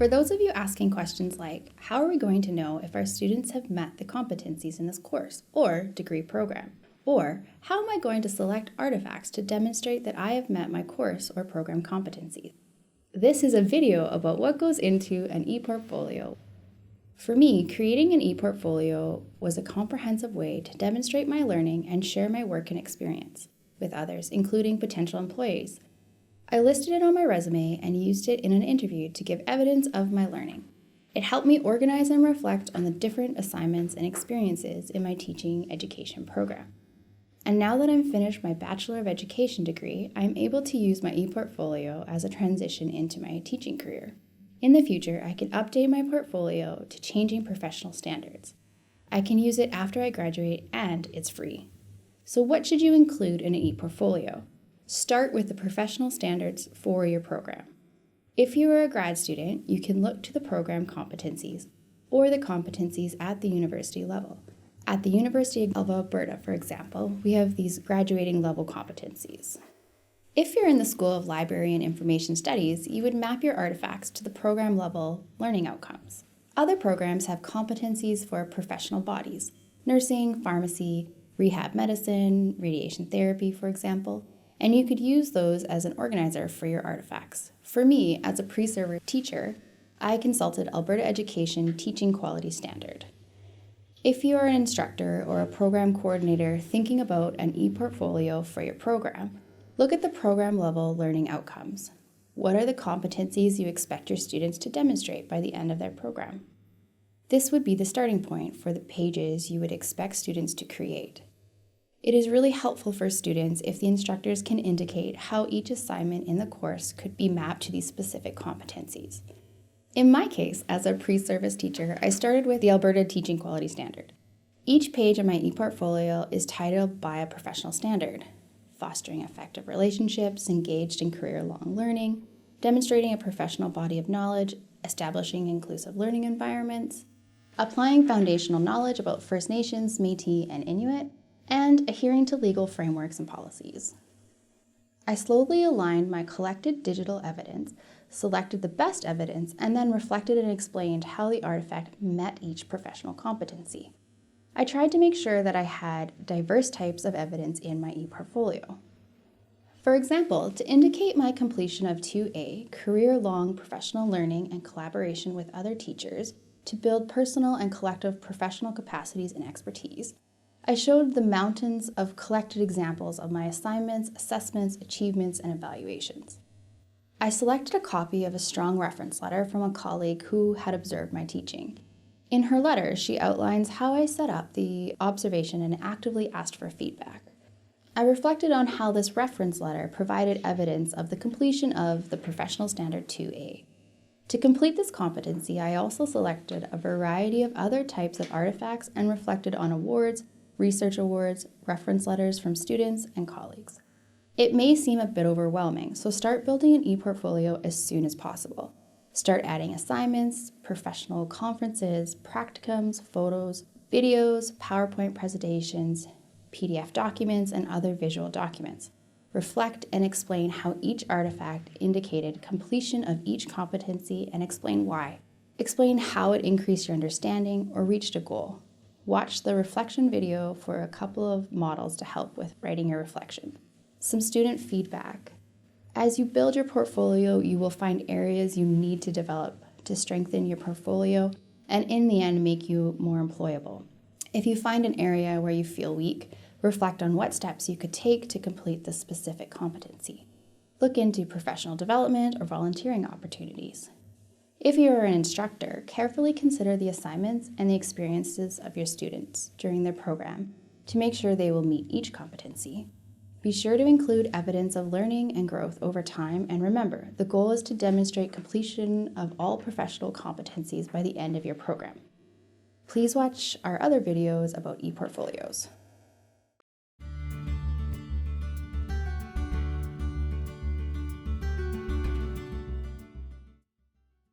For those of you asking questions like, how are we going to know if our students have met the competencies in this course or degree program? Or, how am I going to select artifacts to demonstrate that I have met my course or program competencies? This is a video about what goes into an ePortfolio. For me, creating an ePortfolio was a comprehensive way to demonstrate my learning and share my work and experience with others, including potential employees. I listed it on my resume and used it in an interview to give evidence of my learning. It helped me organize and reflect on the different assignments and experiences in my teaching education program. And now that I'm finished my Bachelor of Education degree, I'm able to use my ePortfolio as a transition into my teaching career. In the future, I can update my portfolio to changing professional standards. I can use it after I graduate, and it's free. So what should you include in an ePortfolio? Start with the professional standards for your program. If you are a grad student, you can look to the program competencies or the competencies at the university level. At the University of Alberta, for example, we have these graduating level competencies. If you're in the School of Library and Information Studies, you would map your artifacts to the program level learning outcomes. Other programs have competencies for professional bodies, nursing, pharmacy, rehab medicine, radiation therapy, for example, and you could use those as an organizer for your artifacts. For me, as a pre-server teacher, I consulted Alberta Education Teaching Quality Standard. If you are an instructor or a program coordinator thinking about an ePortfolio for your program, look at the program level learning outcomes. What are the competencies you expect your students to demonstrate by the end of their program? This would be the starting point for the pages you would expect students to create. It is really helpful for students if the instructors can indicate how each assignment in the course could be mapped to these specific competencies. In my case, as a pre-service teacher, I started with the Alberta Teaching Quality Standard. Each page of my ePortfolio is titled by a professional standard: fostering effective relationships, engaged in career-long learning, demonstrating a professional body of knowledge, establishing inclusive learning environments, applying foundational knowledge about First Nations, Métis, and Inuit, and adhering to legal frameworks and policies. I slowly aligned my collected digital evidence, selected the best evidence, and then reflected and explained how the artifact met each professional competency. I tried to make sure that I had diverse types of evidence in my ePortfolio. For example, to indicate my completion of 2A, career-long professional learning and collaboration with other teachers to build personal and collective professional capacities and expertise, I showed the mountains of collected examples of my assignments, assessments, achievements, and evaluations. I selected a copy of a strong reference letter from a colleague who had observed my teaching. In her letter, she outlines how I set up the observation and actively asked for feedback. I reflected on how this reference letter provided evidence of the completion of the Professional Standard 2A. To complete this competency, I also selected a variety of other types of artifacts and reflected on awards, research awards, reference letters from students and colleagues. It may seem a bit overwhelming, so start building an ePortfolio as soon as possible. Start adding assignments, professional conferences, practicums, photos, videos, PowerPoint presentations, PDF documents, and other visual documents. Reflect and explain how each artifact indicated completion of each competency and explain why. Explain how it increased your understanding or reached a goal. Watch the reflection video for a couple of models to help with writing your reflection. Some student feedback. As you build your portfolio, you will find areas you need to develop to strengthen your portfolio and in the end make you more employable. If you find an area where you feel weak, reflect on what steps you could take to complete the specific competency. Look into professional development or volunteering opportunities. If you are an instructor, carefully consider the assignments and the experiences of your students during their program to make sure they will meet each competency. Be sure to include evidence of learning and growth over time, and remember, the goal is to demonstrate completion of all professional competencies by the end of your program. Please watch our other videos about ePortfolios.